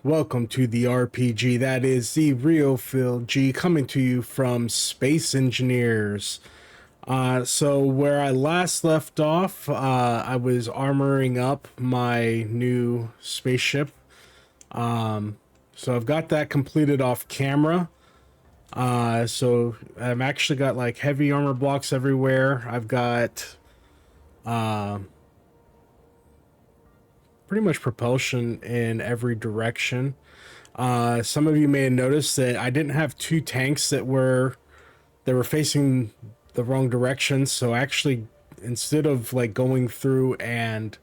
Welcome to the RPG. That is the real Phil G coming to you from Space Engineers. So where I last left off, I was armoring up my new spaceship. So I've got that completed off camera. So I've actually got like heavy armor blocks everywhere. I've got pretty much propulsion in every direction. Some of you may have noticed that I didn't have two tanks that were facing the wrong direction. So actually, instead of like going through and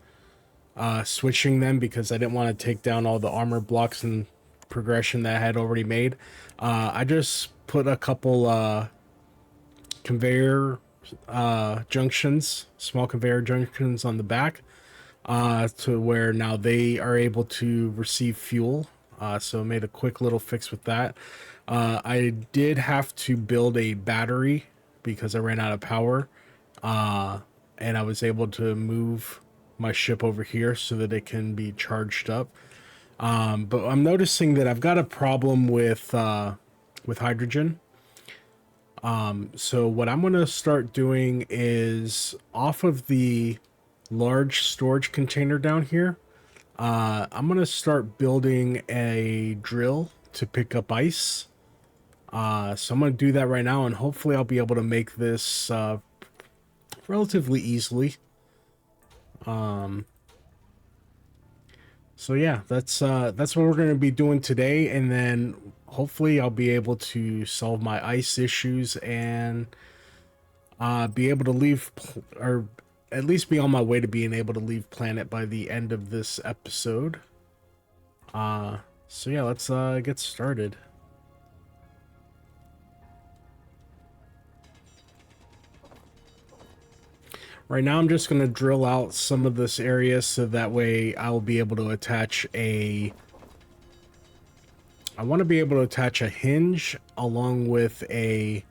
switching them because I didn't want to take down all the armor blocks and progression that I had already made, I just put a couple conveyor junctions, small conveyor junctions on the back, to where now they are able to receive fuel. So made a quick little fix with that. I did have to build a battery because I ran out of power, and I was able to move my ship over here so that it can be charged up. But I'm noticing that I've got a problem with hydrogen. So what I'm going to start doing is off of the large storage container down here, I'm going to start building a drill to pick up ice. So I'm going to do that right now, and hopefully I'll be able to make this relatively easily. So yeah, that's what we're going to be doing today, and then hopefully I'll be able to solve my ice issues and be able to leave, or at least be on my way to being able to leave planet by the end of this episode. So yeah, let's get started. Right now I'm just going to drill out some of this area so that way I'll be able to attach I want to be able to attach a hinge along with a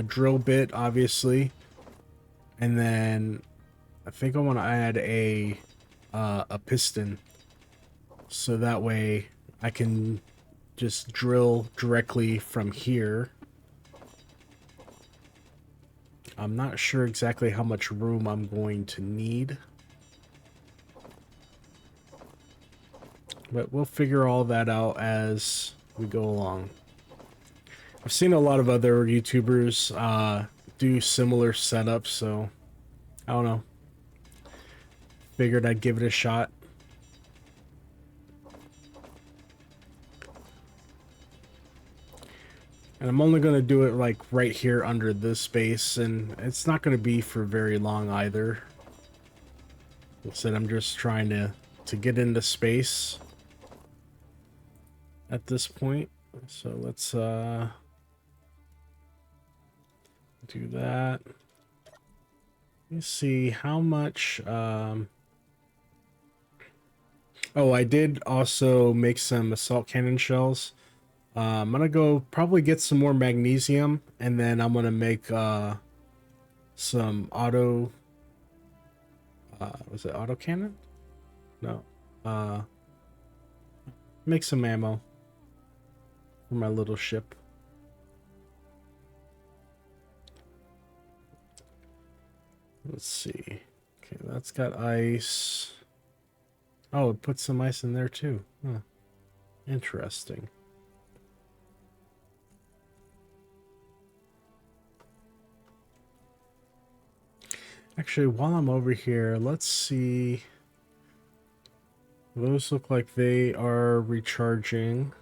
drill bit, obviously. And then I think I want to add a piston so that way I can just drill directly from here. I'm not sure exactly how much room I'm going to need, but we'll figure all that out as we go along. I've seen a lot of other YouTubers do similar setups, so I don't know. Figured I'd give it a shot. And I'm only going to do it like right here under this space, and it's not going to be for very long either. Instead, I'm just trying to get into space at this point. So let's do that. Let me see how much oh, I did also make some assault cannon shells. I'm gonna go probably get some more magnesium, and then I'm gonna make some auto was it auto cannon? No. Make some ammo for my little ship. Let's see. Okay, that's got ice. Oh, it put some ice in there too. Huh. Interesting. Actually, while I'm over here, let's see. Those look like they are recharging.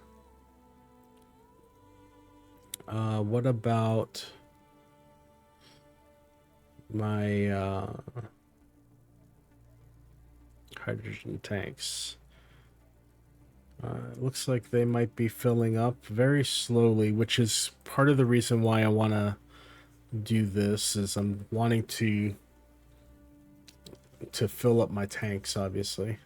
What about my hydrogen tanks? It looks like they might be filling up very slowly, which is part of the reason why I want to do this, is I'm wanting to fill up my tanks, obviously.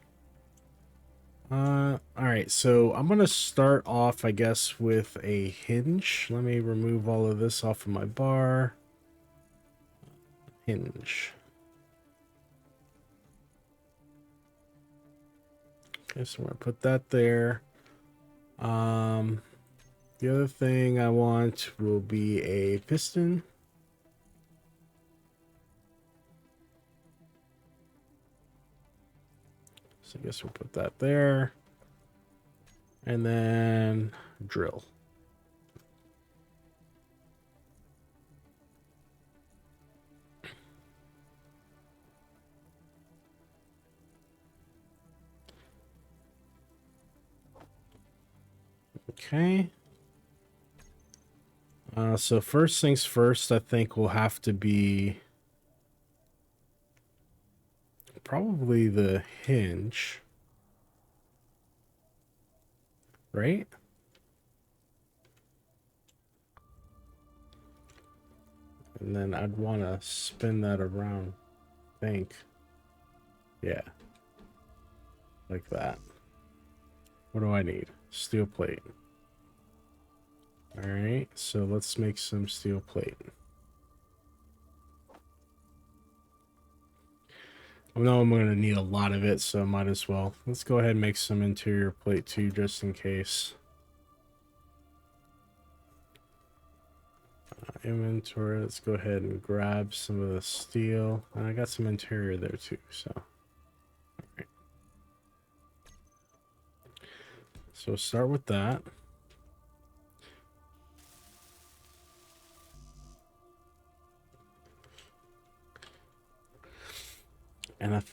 All right, so I'm gonna start off, I guess, with a hinge. Let me remove all of this off of my bar. Hinge. Okay, so I'm gonna put that there. The other thing I want will be a piston. So I guess we'll put that there. And then drill. Okay. So first things first, I think will have to be probably the hinge, right? And then I'd want to spin that around, I think. Yeah, like that. What do I need? Steel plate. All right, so let's make some steel plate. I know I'm going to need a lot of it, so I might as well. Let's go ahead and make some interior plate too, just in case. Inventory, let's go ahead and grab some of the steel. And I got some interior there too, so. All right. So start with that. And I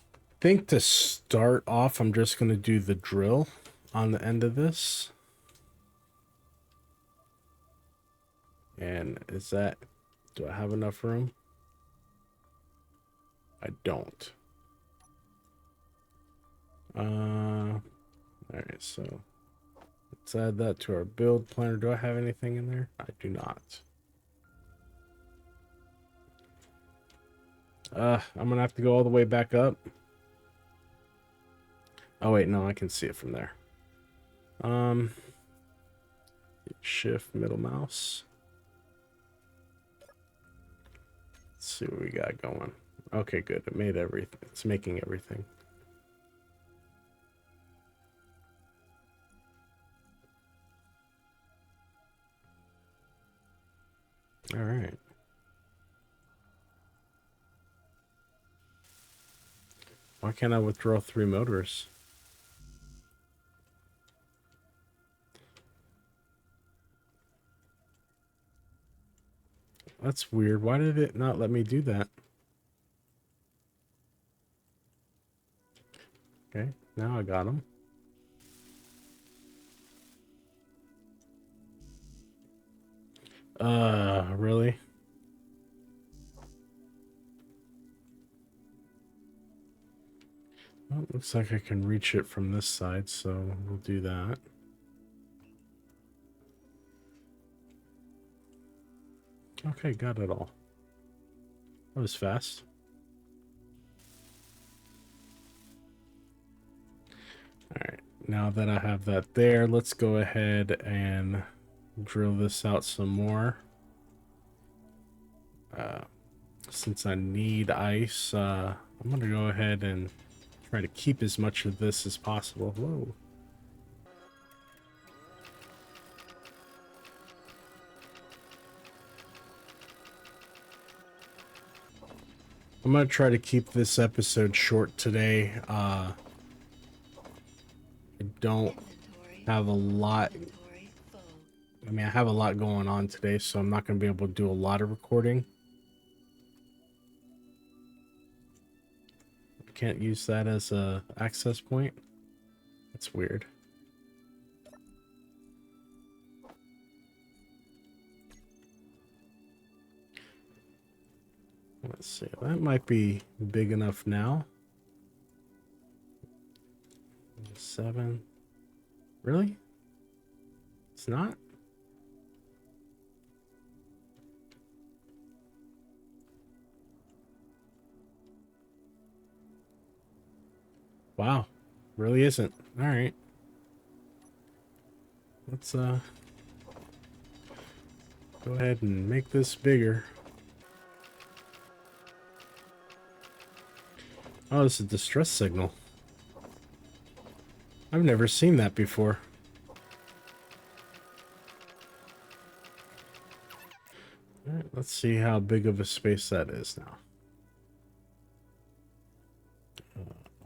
think to start off, I'm just going to do the drill on the end of this. And is that, do I have enough room? I don't. All right, so let's add that to our build planner. Do I have anything in there? I do not. I'm gonna have to go all the way back up. Oh wait, no, I can see it from there. Shift middle mouse. Let's see what we got going. Okay, good. It made everything. It's making everything. All right. Why can't I withdraw 3 motors? That's weird. Why did it not let me do that? Okay, now I got them. Really? Well, looks like I can reach it from this side, so we'll do that. Okay, got it all. That was fast. Alright, now that I have that there, let's go ahead and drill this out some more. Since I need ice, I'm gonna go ahead and try to keep as much of this as possible. Whoa. I'm gonna try to keep this episode short today. I don't have a lot. I mean, I have a lot going on today, so I'm not gonna be able to do a lot of recording. I can't use that as a access point. That's weird. Let's see. That might be big enough now. 7. Really? It's not? Wow. Really isn't. All right. Let's go ahead and make this bigger. Oh, it's a distress signal. I've never seen that before. All right, let's see how big of a space that is now.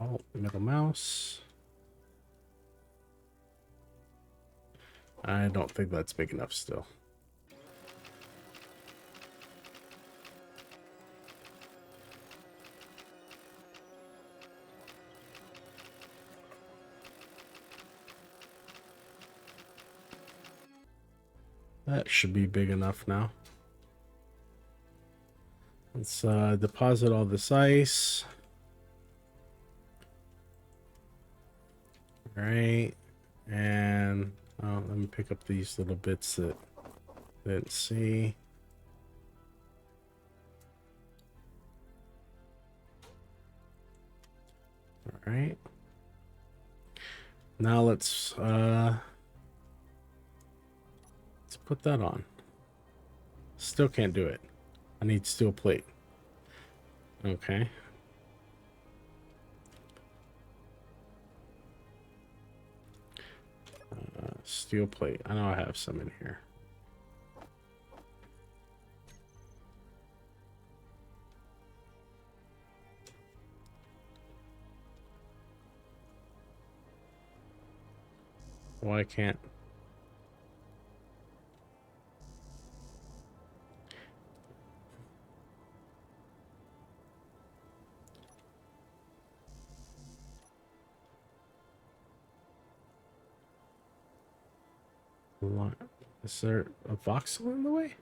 Oh, middle mouse. I don't think that's big enough still. That should be big enough now. Let's deposit all this ice. All right. And let me pick up these little bits that I didn't see. All right. Now let's put that on. Still can't do it. I need steel plate. Okay. Steel plate. I know I have some in here. Why can't? What? Is there a voxel in the way?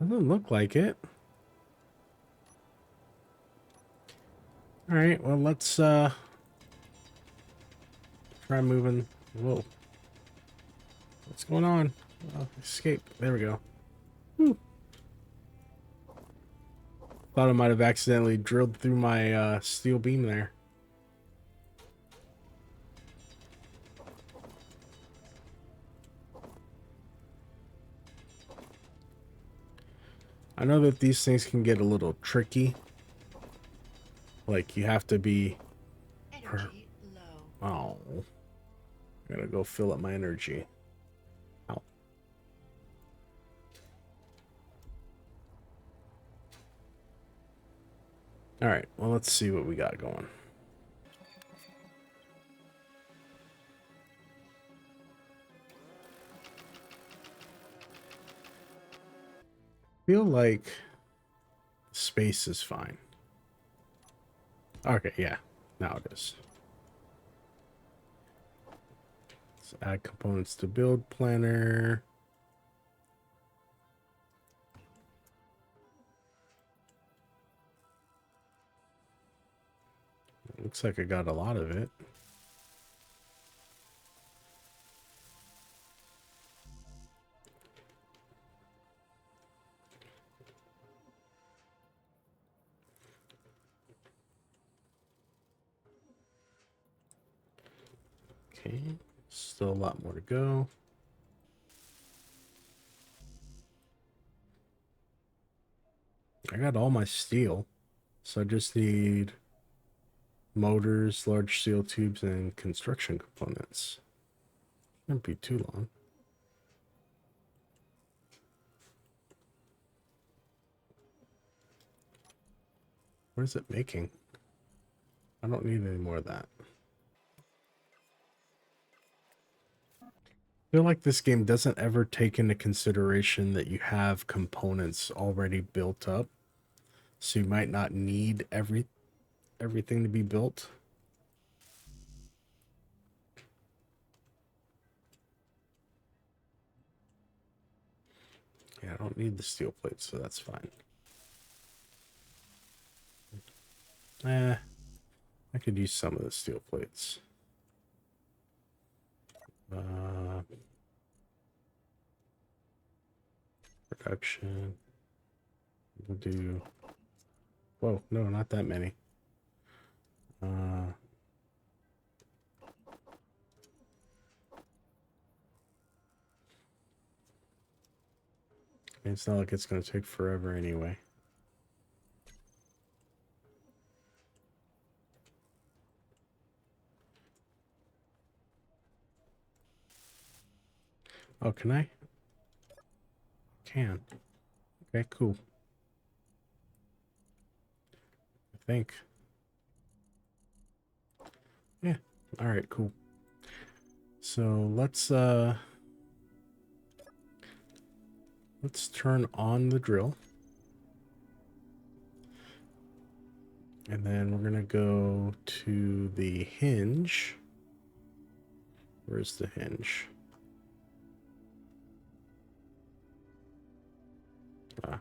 Doesn't look like it. All right, well, let's try moving. Whoa. What's going on? Oh, escape. There we go. Whew. Thought I might have accidentally drilled through my steel beam there. I know that these things can get a little tricky. Like, you have to be... Energy low. Oh. I gotta go fill up my energy. Ow. Alright, well, let's see what we got going. Feel like space is fine. Okay, yeah. Now it is. Let's add components to build planner. Looks like I got a lot of it. Okay, still a lot more to go. I got all my steel, so I just need motors, large steel tubes, and construction components. Shouldn't be too long. What is it making? I don't need any more of that. I feel like this game doesn't ever take into consideration that you have components already built up, so you might not need everything to be built. Yeah, I don't need the steel plates, so that's fine. I could use some of the steel plates. Production. We'll do... Whoa, no, not that many. It's not like it's going to take forever anyway. Oh, can I? Can. Okay, cool. I think. Yeah. All right, cool. So let's turn on the drill. And then we're gonna go to the hinge. Where's the hinge? Ah.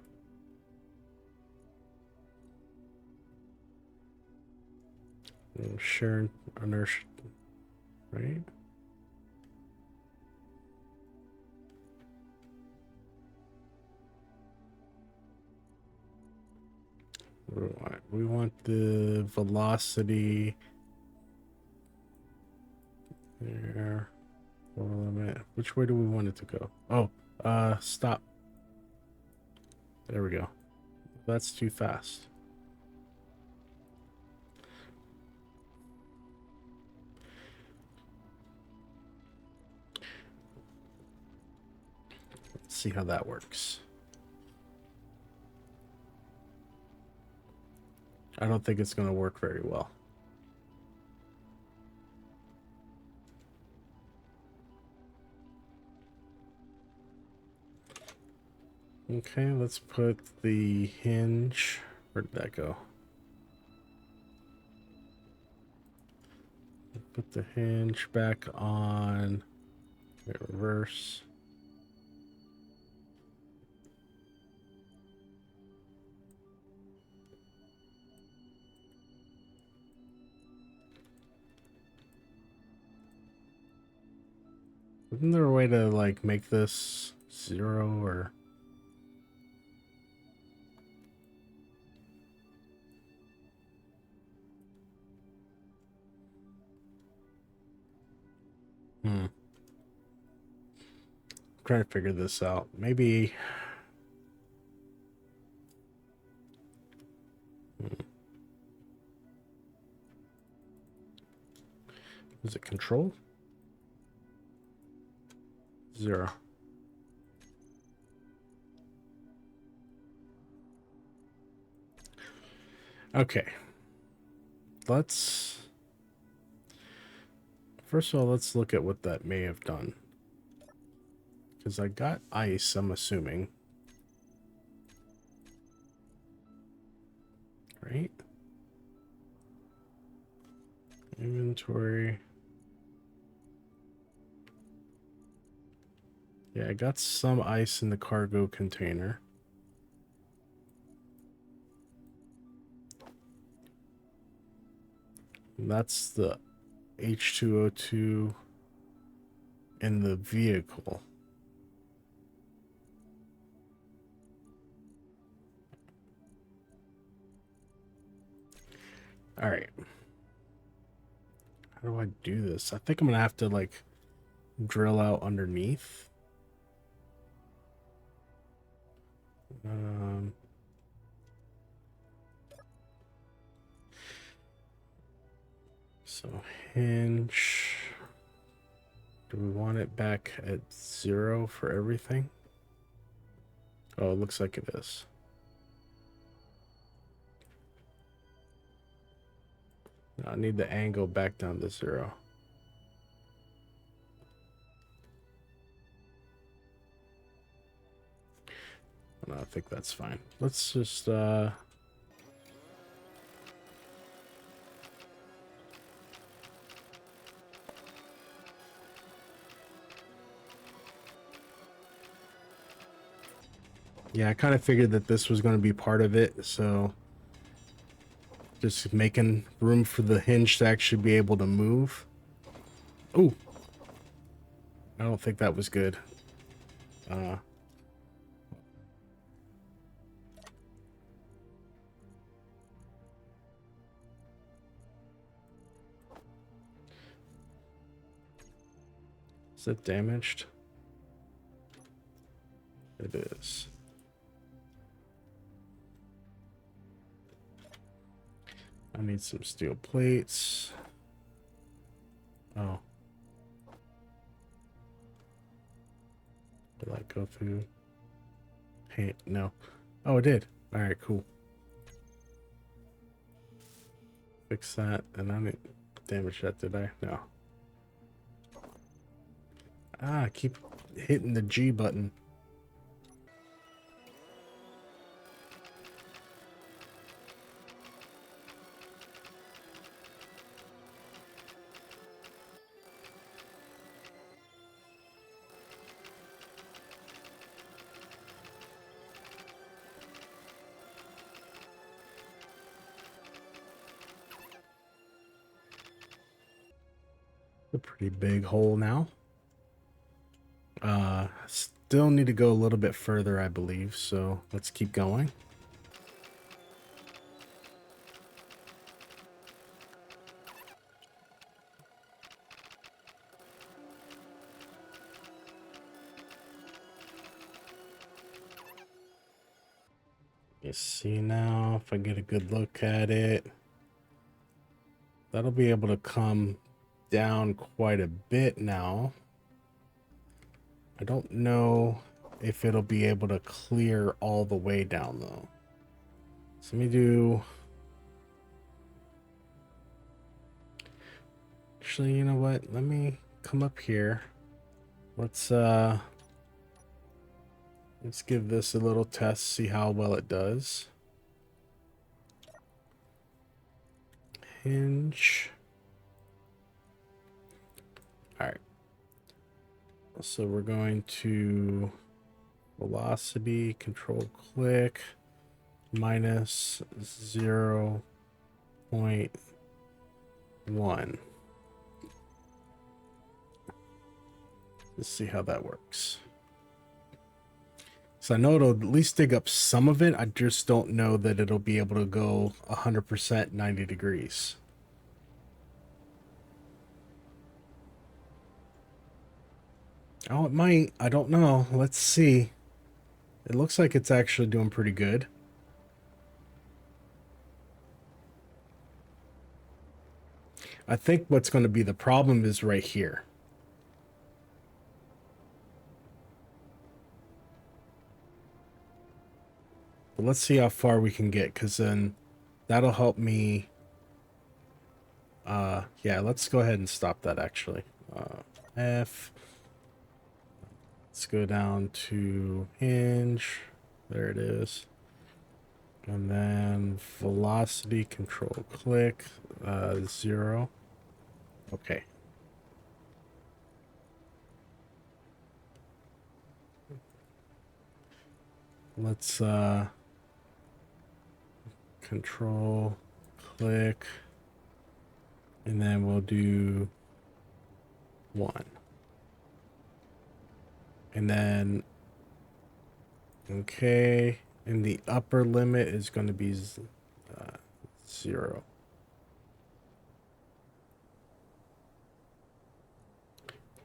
Share inertia, right? What do we want? We want the velocity there. Limit. Which way do we want it to go? Oh, stop. There we go. That's too fast. Let's see how that works. I don't think it's going to work very well. Okay, let's put the hinge. Where did that go? Put the hinge back on. Wait, reverse. Isn't there a way to like make this 0 or? I'm trying to figure this out. Maybe. Is it control? 0. Okay. Let's. First of all, let's look at what that may have done. Because I got ice, I'm assuming. Right? Inventory. Yeah, I got some ice in the cargo container. That's the H2O2 in the vehicle. All right. How do I do this? I think I'm going to have to like drill out underneath. So hinge. Do we want it back at 0 for everything? Oh, it looks like it is. I need the angle back down to 0. No, I think that's fine. Let's just yeah, I kind of figured that this was going to be part of it, so just making room for the hinge to actually be able to move. Oh, I don't think that was good. Is it damaged? It is. I need some steel plates. Oh. go through? Hey, no. Oh, it did. All right, cool. Fix that, and I didn't damage that, did I? No. Ah, I keep hitting the G button. A pretty big hole now. Still need to go a little bit further, I believe, so let's keep going. You see now, if I get a good look at it, that'll be able to come down quite a bit now. I don't know if it'll be able to clear all the way down though. So let me do... Actually, you know what? Let me come up here. Let's give this a little test, see how well it does. Hinge. All right. So we're going to velocity, control click, minus 0.1. Let's see how that works. So I know it'll at least dig up some of it. I just don't know that it'll be able to go 100% 90 degrees. Oh, it might. I don't know. Let's see. It looks like it's actually doing pretty good. I think what's going to be the problem is right here. But let's see how far we can get, because then that'll help me. Yeah, let's go ahead and stop that actually. F. Let's go down to hinge. There it is. And then velocity, control click, 0. Okay. Let's control click, and then we'll do 1. And then, okay, and the upper limit is going to be 0.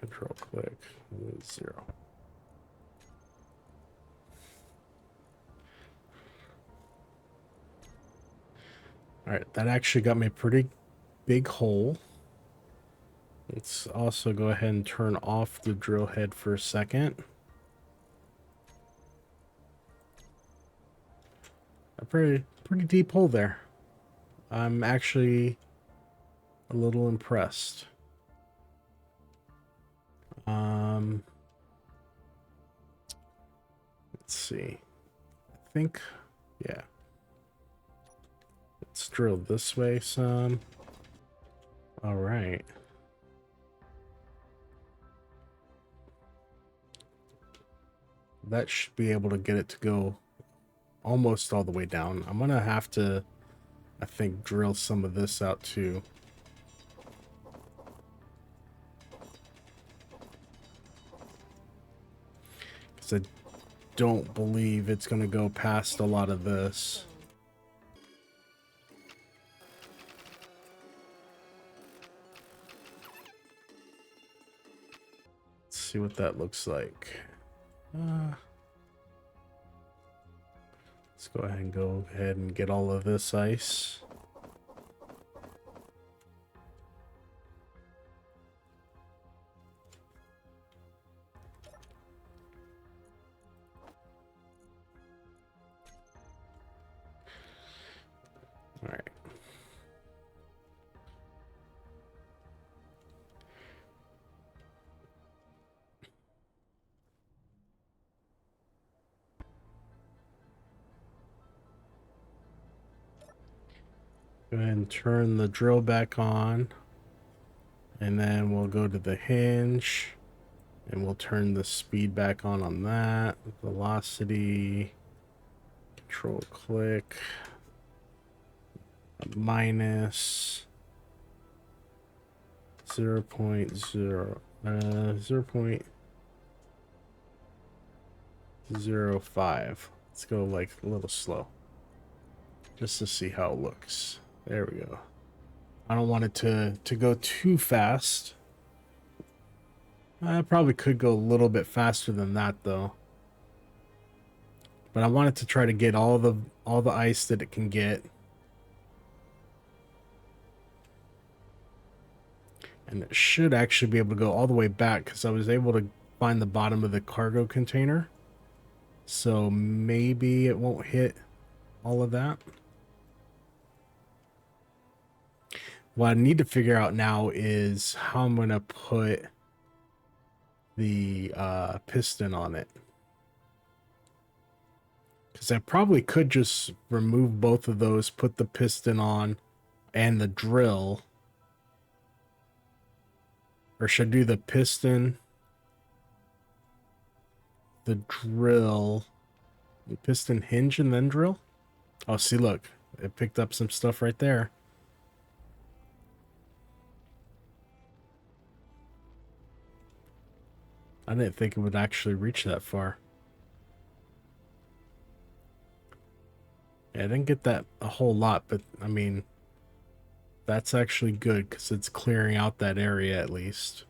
Control click, 0. All right, that actually got me a pretty big hole. Let's also go ahead and turn off the drill head for a second. A pretty deep hole there. I'm actually a little impressed. Let's see. I think, yeah. Let's drill this way some. All right. That should be able to get it to go almost all the way down. I'm gonna have to, I think, drill some of this out too. Because I don't believe it's gonna go past a lot of this. Let's see what that looks like. Let's go ahead and get all of this ice. Go ahead and turn the drill back on. And then we'll go to the hinge. And we'll turn the speed back on that. Velocity. Control click. Minus 0 0.0. 0.05. Let's go like a little slow. Just to see how it looks. There we go. I don't want it to go too fast. I probably could go a little bit faster than that though. But I want it to try to get all the ice that it can get. And it should actually be able to go all the way back because I was able to find the bottom of the cargo container. So maybe it won't hit all of that. What I need to figure out now is how I'm going to put the piston on it. Because I probably could just remove both of those, put the piston on and the drill. Or should I do the piston, the drill, the piston hinge, and then drill? Oh, see, look. It picked up some stuff right there. I didn't think it would actually reach that far. Yeah, I didn't get that a whole lot, but I mean, that's actually good because it's clearing out that area at least.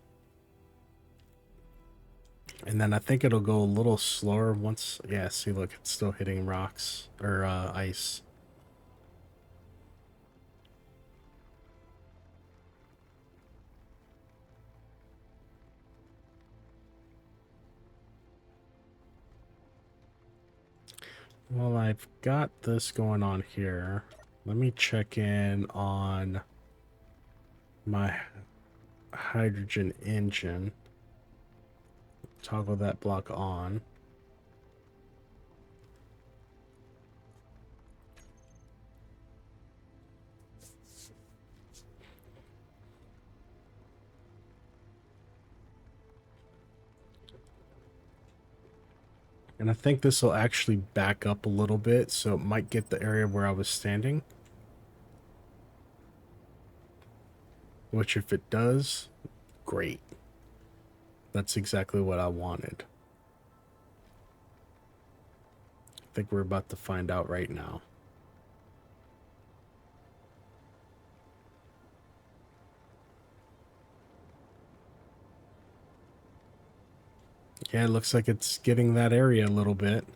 And then I think it'll go a little slower once. Yeah, see, look, it's still hitting rocks or ice. Well, I've got this going on here. Let me check in on my hydrogen engine. Toggle that block on. And I think this will actually back up a little bit, so it might get the area where I was standing. Which, if it does, great. That's exactly what I wanted. I think we're about to find out right now. Yeah, it looks like it's getting that area a little bit.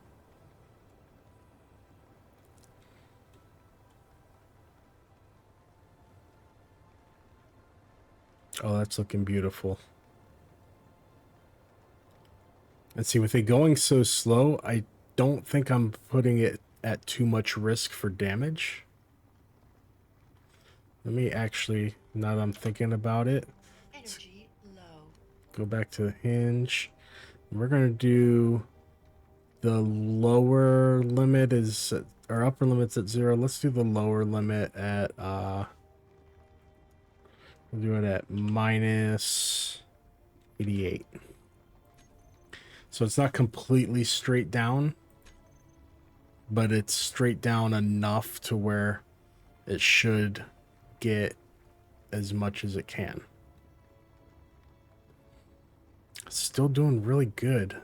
Oh, that's looking beautiful. And see, with it going so slow, I don't think I'm putting it at too much risk for damage. Let me actually, now that I'm thinking about it, Energy low. go back to the hinge. We're going to do the lower limit is, our upper limit's at 0. Let's do the lower limit at, we'll do it at minus 88. So it's not completely straight down, but it's straight down enough to where it should get as much as it can. Still doing really good.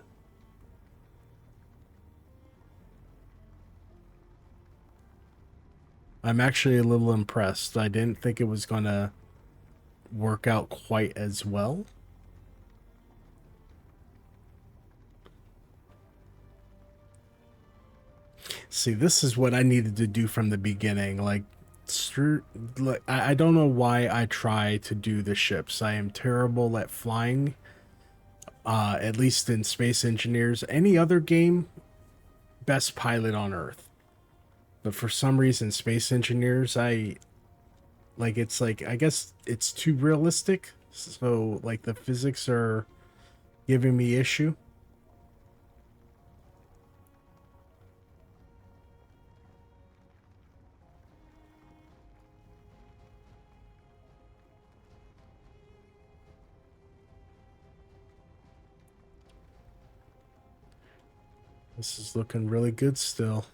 I'm actually a little impressed. I didn't think it was gonna work out quite as well. See, this is what I needed to do from the beginning. Like, I don't know why I try to do the ships. I am terrible at flying. At least in Space Engineers. Any other game, best pilot on Earth. But for some reason, Space Engineers, it's like, I guess it's too realistic. So, like, the physics are giving me issue. This is looking really good still.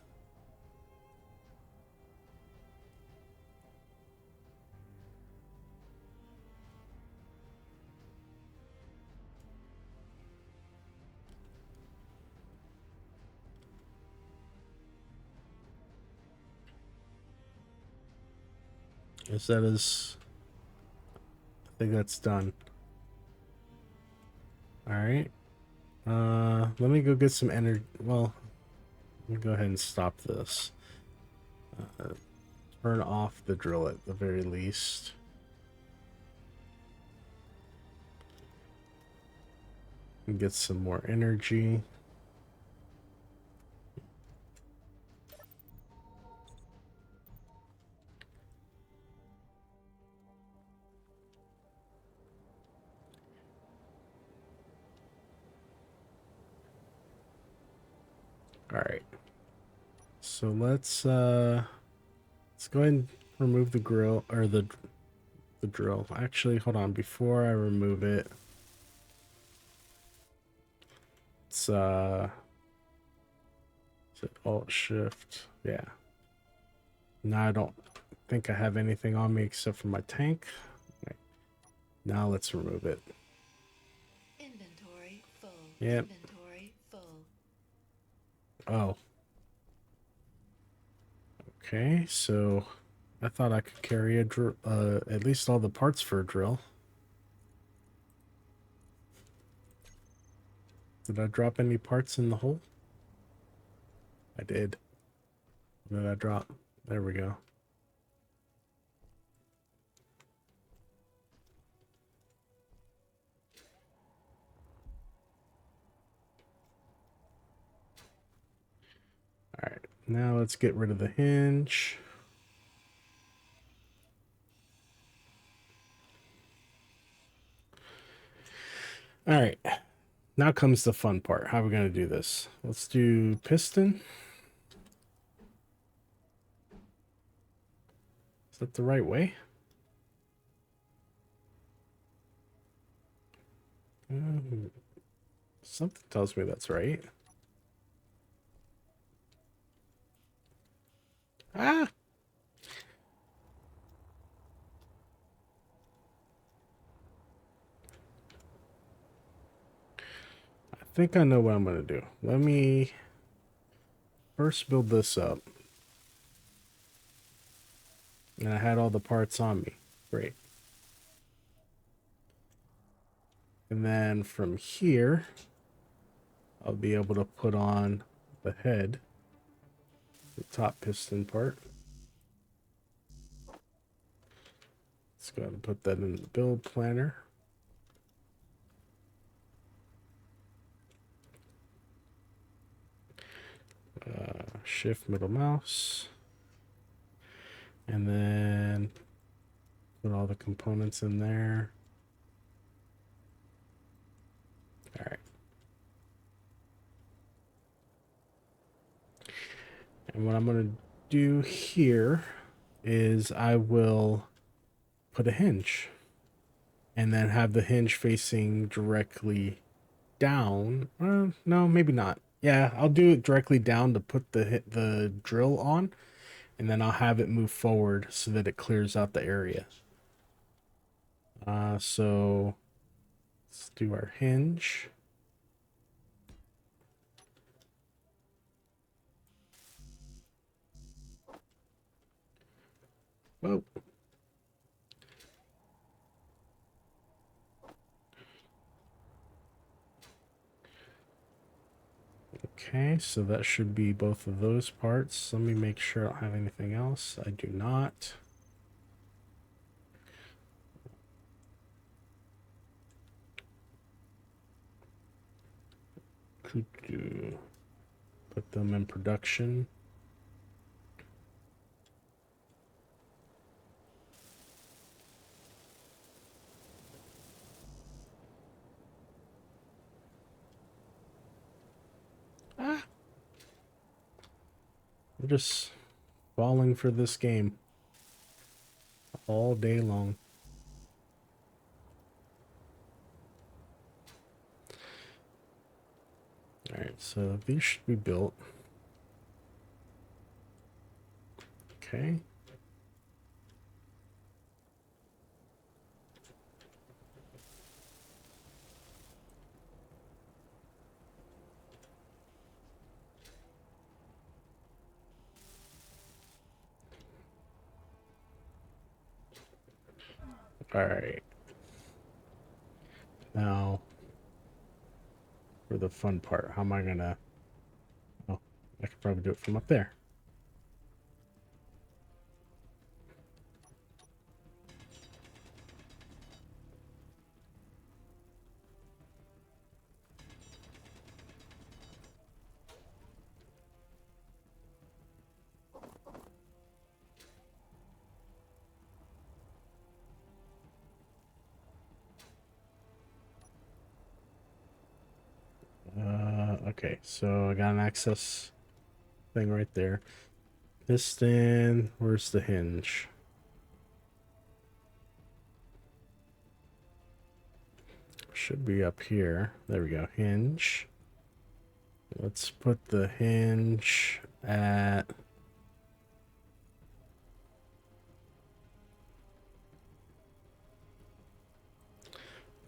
Yes, that is. I think that's done. All right. Let me go get some energy. Well, let me go ahead and stop this. Turn off the drill at the very least. And get some more energy. All right. So let's go ahead and remove the grill or the drill. Actually, hold on. Before I remove it, it's is it Alt Shift? Yeah. Now I don't think I have anything on me except for my tank. Right. Now let's remove it. Inventory full. Yep. Inventory full. Oh. Okay, so I thought I could carry a drill, at least all the parts for a drill. Did I drop any parts in the hole? I did. What did I drop? There we go. All right, now let's get rid of the hinge. All right, now comes the fun part. How are we going to do this? Let's do piston. Is that the right way? Something tells me that's right. Ah! I think I know what I'm going to do. Let me first build this up. And I had all the parts on me. Great. And then from here, I'll be able to put on the head, the top piston part. Let's go ahead and put that in the build planner. Shift middle mouse. And then put all the components in there. All right. And what I'm going to do here is I will put a hinge and then have the hinge facing directly down. No, maybe not. Yeah, I'll do it directly down to put the drill on, and then I'll have it move forward so that it clears out the area. So let's do our hinge. Whoa. Okay, so that should be both of those parts. Let me make sure I don't have anything else. I do not. Could do put them in production. Ah, I'm just falling for this game all day long. All right, so these should be built. Okay. All right. Now, for the fun part, how am I gonna... Oh, I could probably do it from up there. Okay, so I got an access thing right there. Piston, where's the hinge? Should be up here. There we go, hinge. Let's put the hinge at...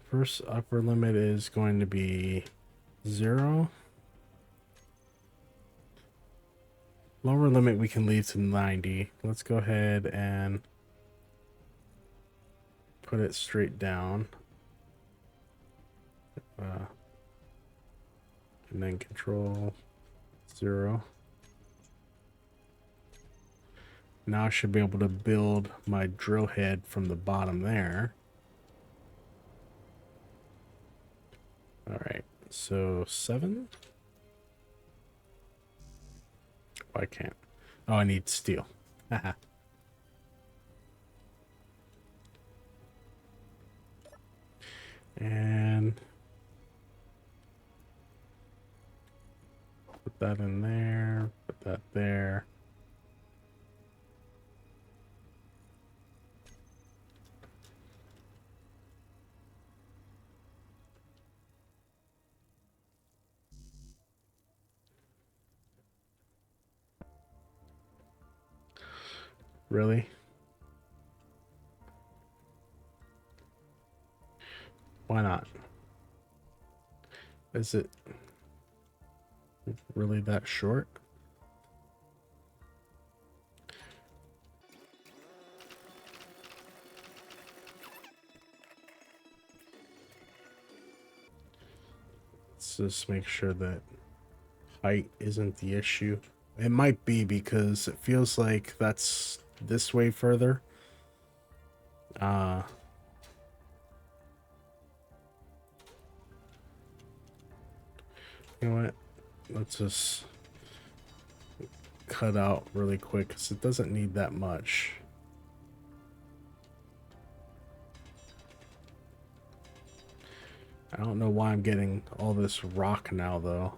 First upper limit is going to be 0. Lower limit we can leave to 90. Let's go ahead and put it straight down. And then control 0. Now I should be able to build my drill head from the bottom there. All right, so 7. Oh, I can't. Oh, I need steel. Haha. And put that in there, put that there. Really? Why not? Is it really that short? Let's just make sure that height isn't the issue. It might be because it feels like that's this way further. You know what? Let's just cut out really quick because it doesn't need that much. I don't know why I'm getting all this rock now, though.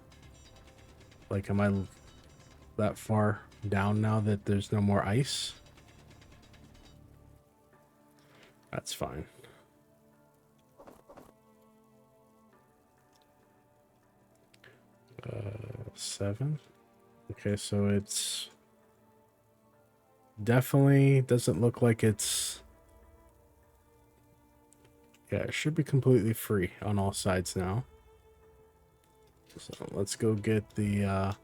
Like, am I that far down now that there's no more ice? That's fine. 7. Okay, so it's definitely doesn't look like it's... Yeah, it should be completely free on all sides now. So let's go get the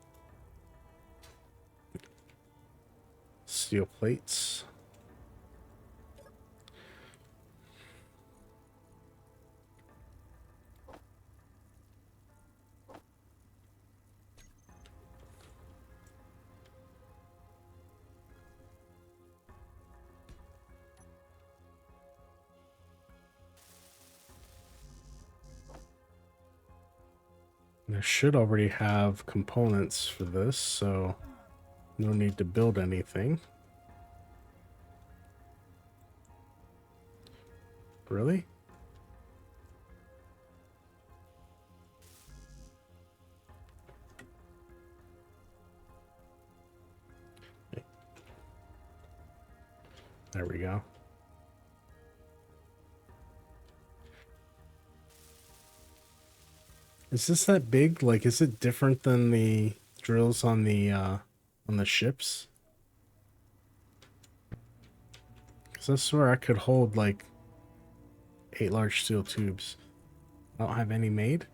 steel plates. I should already have components for this, so no need to build anything. Really? There we go. Is this that big? Like, is it different than the drills on the ships? Because I swear I could hold like 8 large steel tubes. I don't have any made.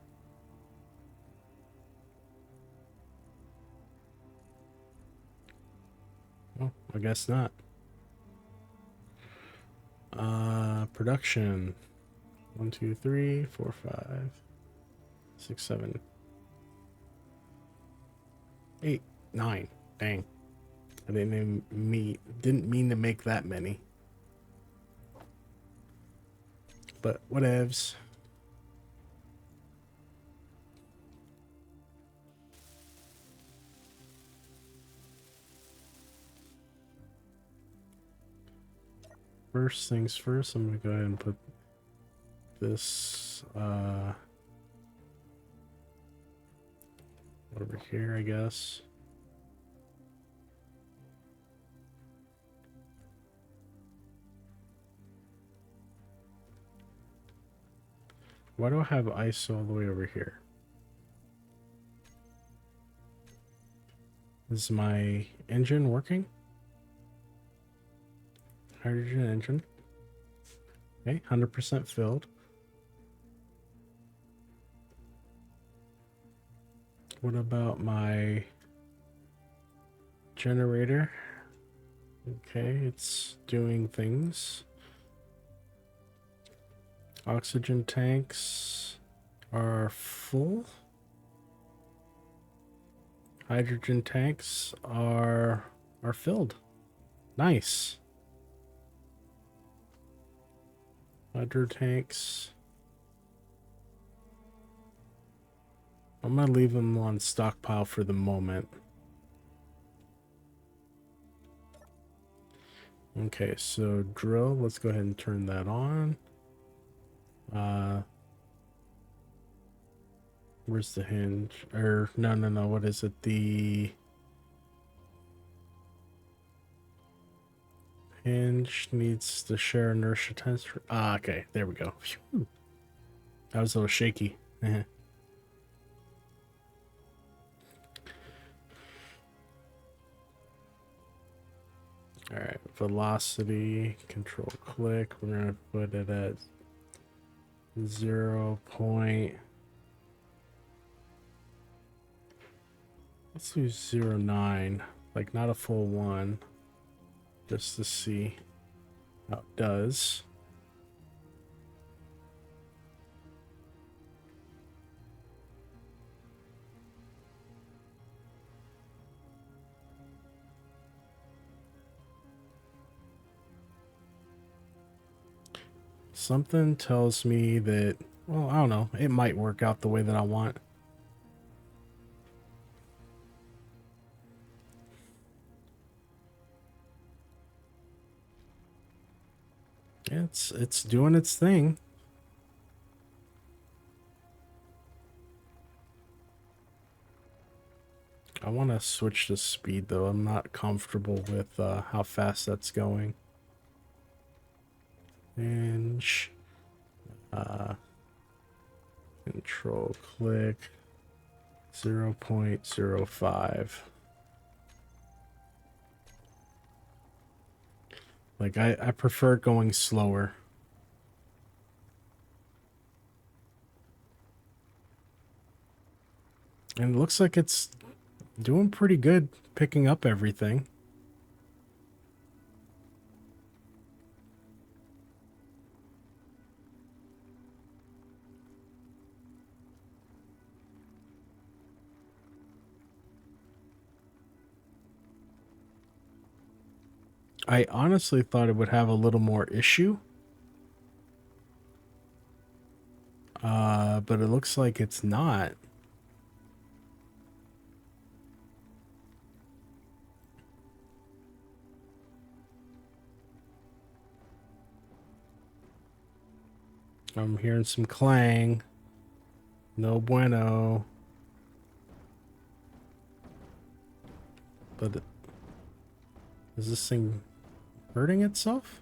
Well, I guess not. Production. 1, 2, 3, 4, 5, 6, 7, 8, 9. Dang. I didn't mean to make that many. But whatevs. First things first, I'm gonna go ahead and put this over here, I guess. Why do I have ice all the way over here? Is my engine working? Hydrogen engine. Okay, 100% filled. What about my generator? Okay, it's doing things. Oxygen tanks are full. Hydrogen tanks are filled. Nice. Hydro tanks. I'm gonna leave them on stockpile for the moment. Okay, so drill, let's go ahead and turn that on. Where's the hinge? Or no, what is it? The hinge needs to share inertia tensor. Ah, okay, there we go. Phew. That was a little shaky. All right, velocity, control click. We're gonna put it at 0. Let's do 0.9, like not a full one, just to see how it does. Something tells me that, well, I don't know, it might work out the way that I want. It's doing its thing. I want to switch to speed though. I'm not comfortable with how fast that's going. Hinge. Control click. 0.05. Like I prefer going slower. And it looks like it's doing pretty good picking up everything. I honestly thought it would have a little more issue. But it looks like it's not. I'm hearing some clang. No bueno. But is this thing hurting itself?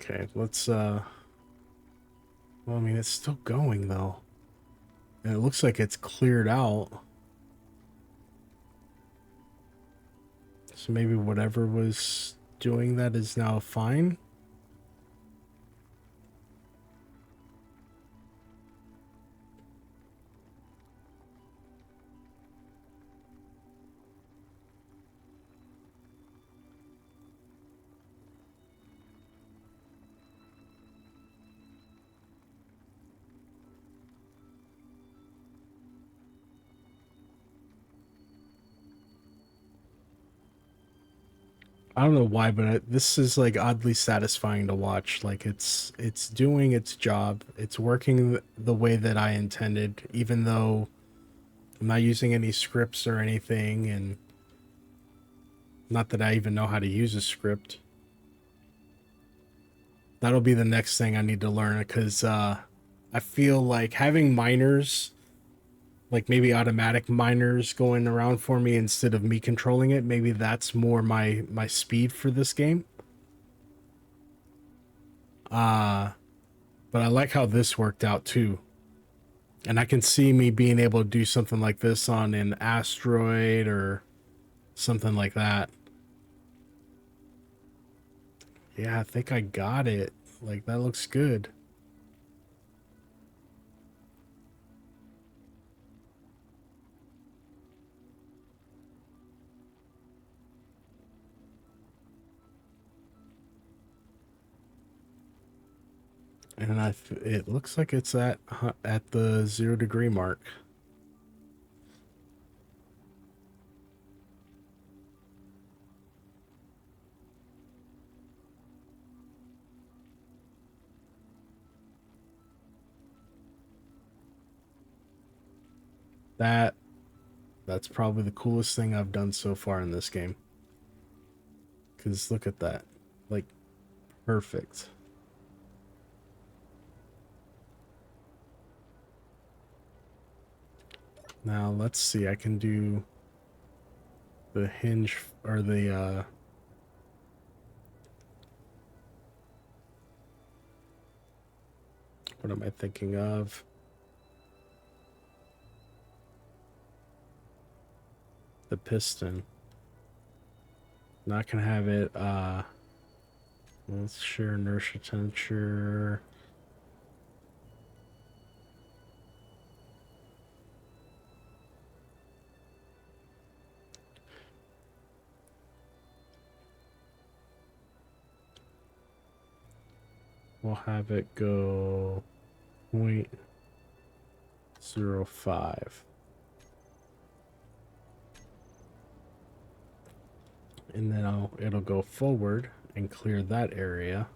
Okay, let's Well, I mean, it's still going though. And it looks like it's cleared out. So maybe whatever was doing that is now fine. I don't know why, but this is like oddly satisfying to watch. Like it's doing its job. It's working the way that I intended, even though I'm not using any scripts or anything, and not that I even know how to use a script. That'll be the next thing I need to learn because I feel like having miners, like maybe automatic miners going around for me instead of me controlling it, maybe that's more my speed for this game. Uh but I like how this worked out too. And I can see me being able to do something like this on an asteroid or something like that. Yeah, I think I got it. Like, that looks good. And it looks like it's at the 0 degree mark. That that's probably the coolest thing I've done so far in this game. Cause look at that. Like, perfect. Now let's see, I can do the hinge or the what am I thinking of? The piston. Not gonna have it let's share inertia temperature. We'll have it go 0.05. And then it'll go forward and clear that area.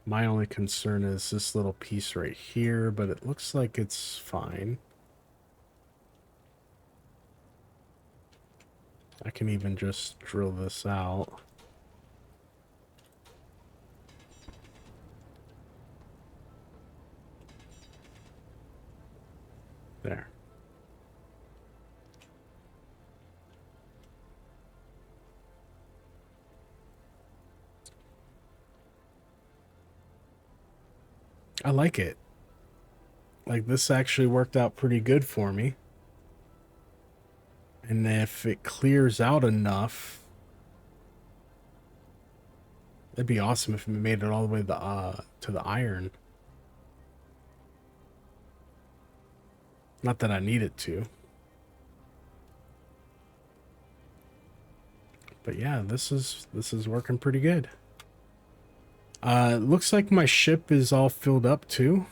My only concern is this little piece right here, but it looks like it's fine. I can even just drill this out. There. I like it. Like, this actually worked out pretty good for me. And if it clears out enough, it'd be awesome if it made it all the way to the iron. Not that I need it to. But yeah, this is working pretty good. It looks like my ship is all filled up too,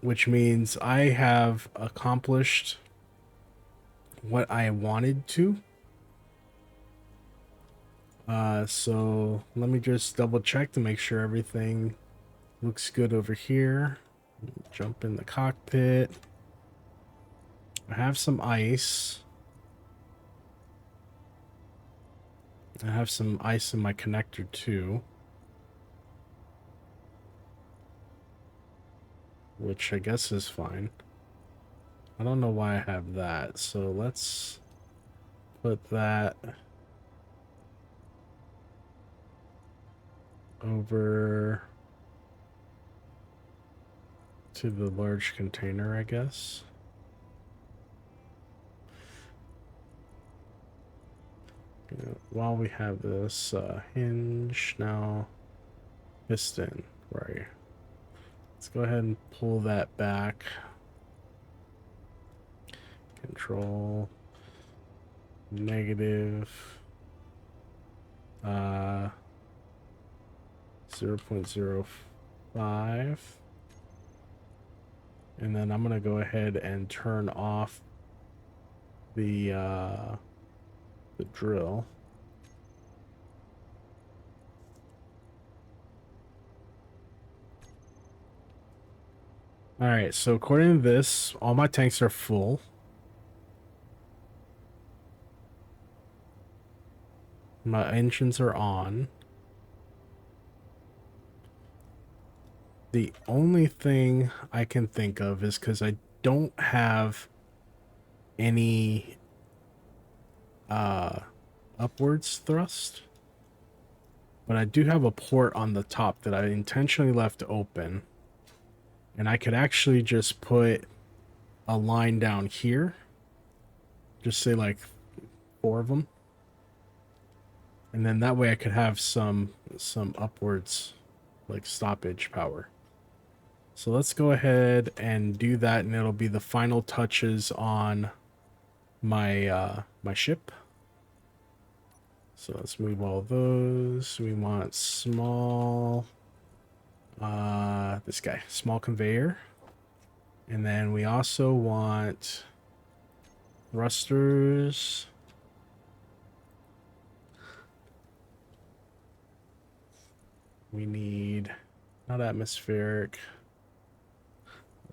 which means I have accomplished what I wanted to. So let me just double check to make sure everything looks good over here. Jump in the cockpit. I have some ice. I have some ice in my connector too, which I guess is fine. I don't know why I have that, so let's put that over to the large container, I guess. While we have this hinge now, piston, right? Let's go ahead and pull that back. Control negative 0.05, and then I'm gonna go ahead and turn off the drill. All right, so according to this, all my tanks are full. My engines are on. The only thing I can think of is because I don't have any upwards thrust, but I do have a port on the top that I intentionally left open, and I could actually just put a line down here, just say like 4 of them, and then that way I could have some upwards like stoppage power. So let's go ahead and do that, and it'll be the final touches on my my ship. So let's move all those. We want small this guy, small conveyor. And then we also want thrusters. We need not atmospheric,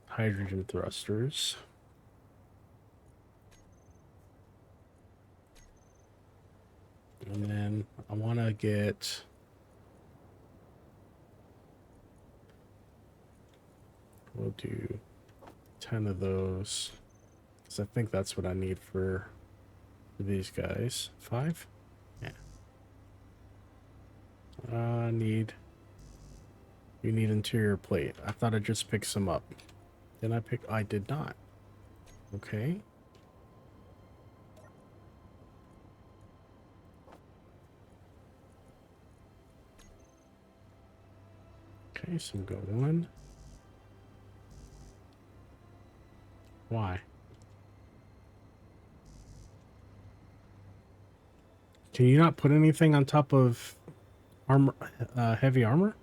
hydrogen thrusters. And then I want to get we'll do 10 of those because I think that's what I need for these guys. 5? Yeah. You need interior plate. I thought I just picked some up. Did I pick? I did not. Okay. Okay, some go one. Why? Can you not put anything on top of armor, heavy armor?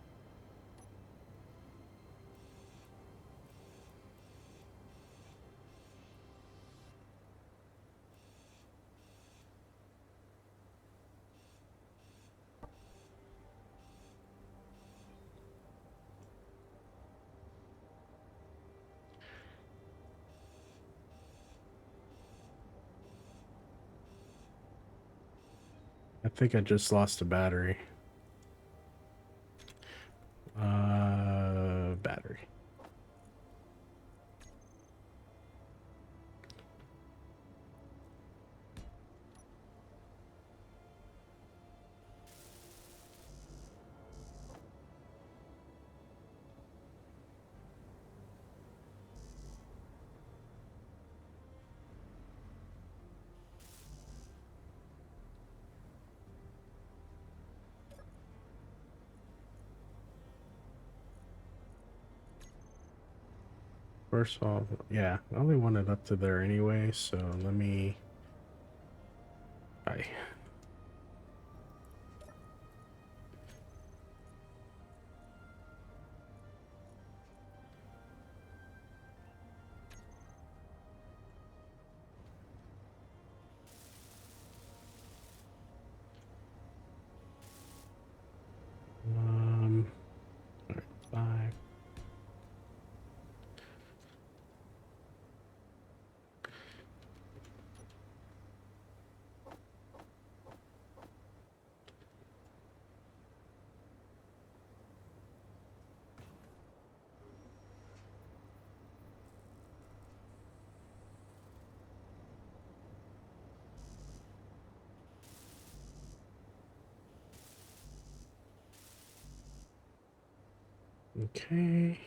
I think I just lost a battery. Battery. First of all, yeah, I only want it up to there anyway, so let me... Bye. All right, 5. Okay.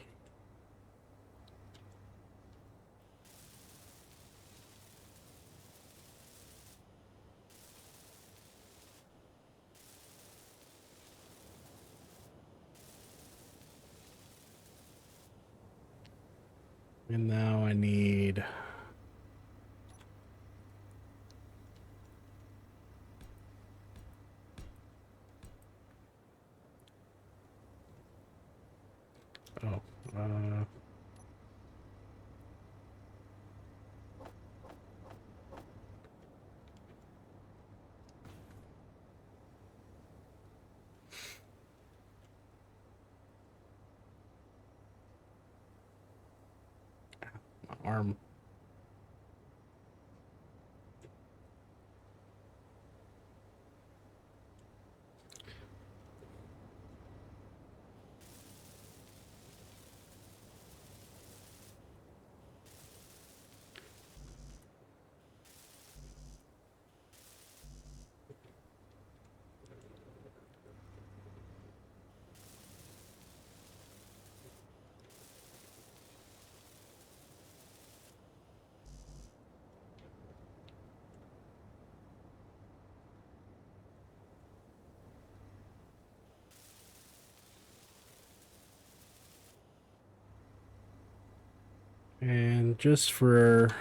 And now I need... Oh, my arm. And just for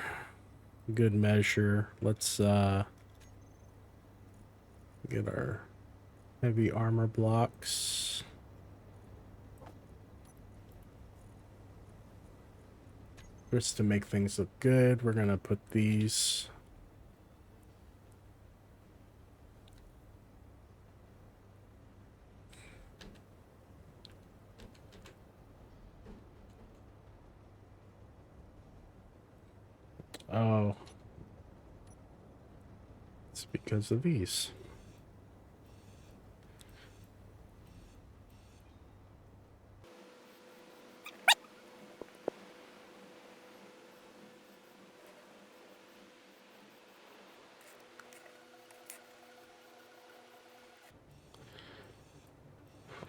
good measure, let's get our heavy armor blocks. Just to make things look good, we're gonna put these... Oh, it's because of these.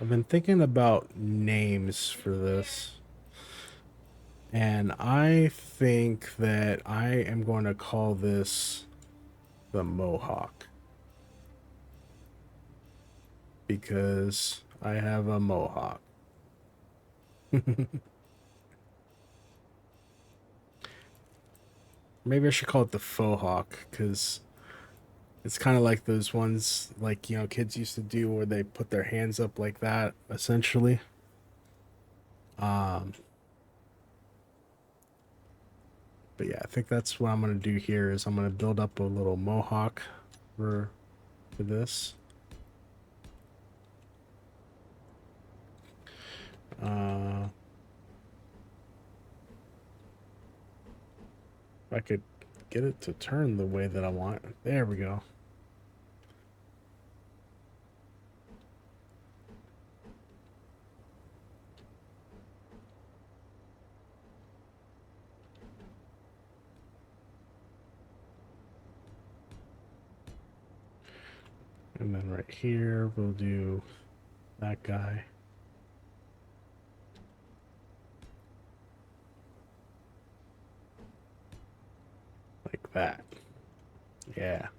I've been thinking about names for this, and I think that I am going to call this the Mohawk because I have a Mohawk. Maybe I should call it the Faux Hawk because it's kind of like those ones like, you know, kids used to do where they put their hands up like that, essentially. Um, but yeah, I think that's what I'm gonna do here is I'm gonna build up a little Mohawk for this. Uh, if I could get it to turn the way that I want. There we go. And then right here, we'll do that guy. Like that. Yeah.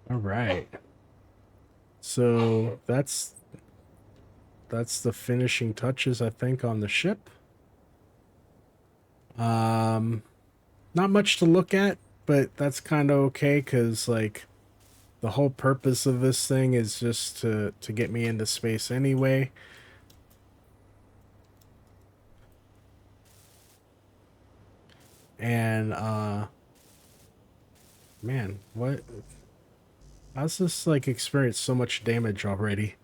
All right. So that's the finishing touches, I think, on the ship. Um, Not much to look at, but that's kind of okay because like the whole purpose of this thing is just to get me into space anyway. And man, what? How's this like experienced so much damage already?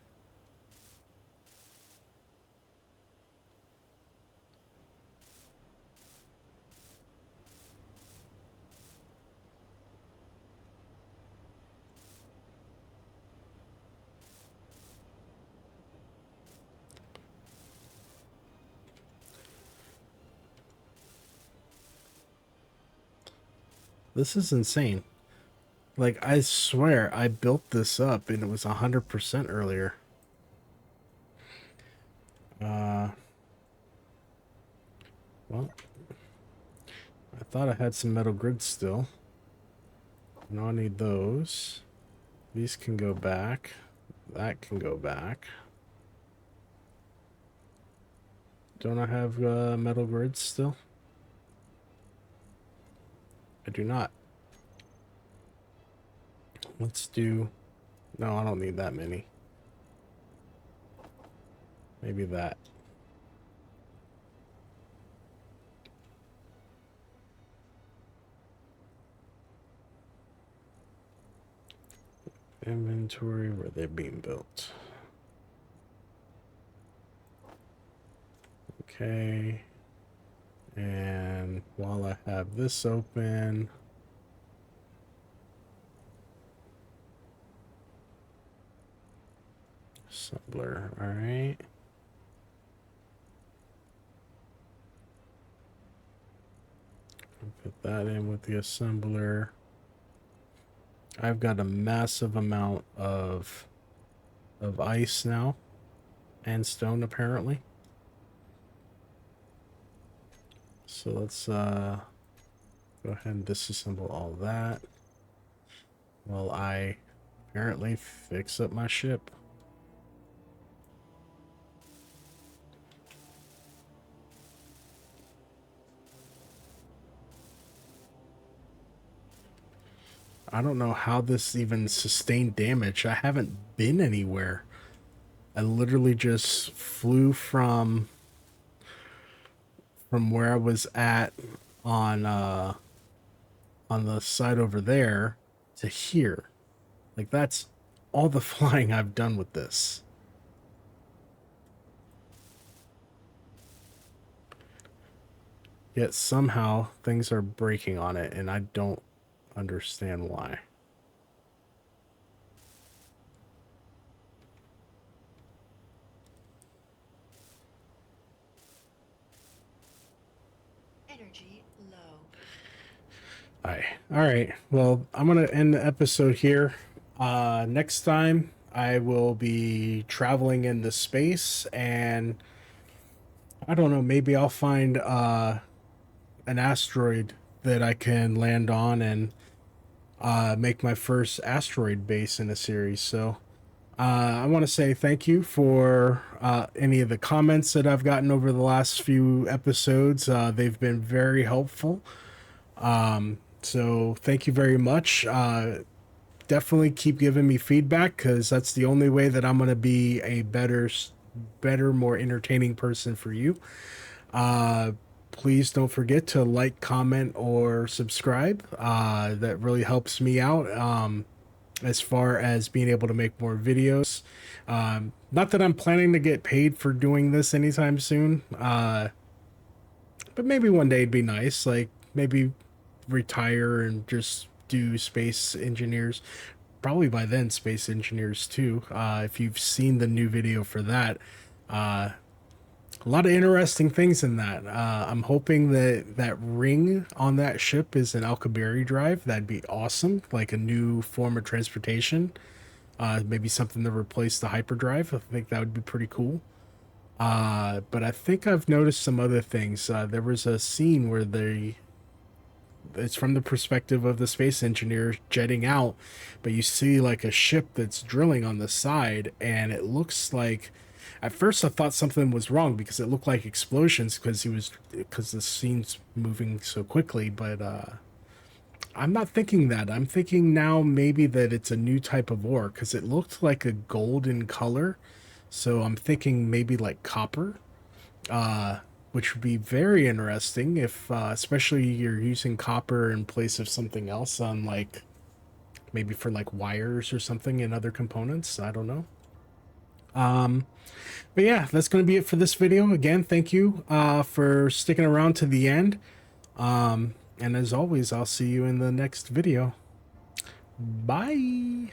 This is insane. Like, I swear I built this up and it was 100% earlier. Well, I thought I had some metal grids still. Now I need those. These can go back. That can go back. Don't I have metal grids still? I do not. Let's do... No, I don't need that many. Maybe that. Inventory, where they're being built. Okay. And while I have this open, assembler, all right. Put that in with the assembler. I've got a massive amount of ice now and stone apparently. So let's go ahead and disassemble all that while I apparently fix up my ship. I don't know how this even sustained damage. I haven't been anywhere. I literally just flew from where I was at on the side over there to here. Like, that's all the flying I've done with this. Yet somehow things are breaking on it, and I don't understand why. Energy low. All right. Well, I'm gonna end the episode here. Next time I will be traveling into space, and I don't know, maybe I'll find an asteroid that I can land on and make my first asteroid base in a series. So I want to say thank you for any of the comments that I've gotten over the last few episodes. They've been very helpful. So thank you very much. Definitely keep giving me feedback, because that's the only way that I'm going to be a better, more entertaining person for you. Please don't forget to like, comment, or subscribe. That really helps me out as far as being able to make more videos. Not that I'm planning to get paid for doing this anytime soon, but maybe one day it'd be nice. Like, maybe retire and just do space engineers. Probably by then, space engineers too. If you've seen the new video for that, a lot of interesting things in that. I'm hoping that that ring on that ship is an Alcubierre drive. That'd be awesome. Like a new form of transportation. Maybe something to replace the hyperdrive. I think that would be pretty cool. But I think I've noticed some other things. There was a scene where it's from the perspective of the space engineer jetting out, but you see like a ship that's drilling on the side, and it looks like, at first I thought something was wrong because it looked like explosions because the scene's moving so quickly, but I'm not thinking that. I'm thinking now maybe that it's a new type of ore, because it looked like a golden color. So I'm thinking maybe like copper, which would be very interesting if, especially you're using copper in place of something else on, like, maybe for like wires or something in other components. I don't know. But yeah, that's going to be it for this video. Again, thank you for sticking around to the end. And as always, I'll see you in the next video. Bye.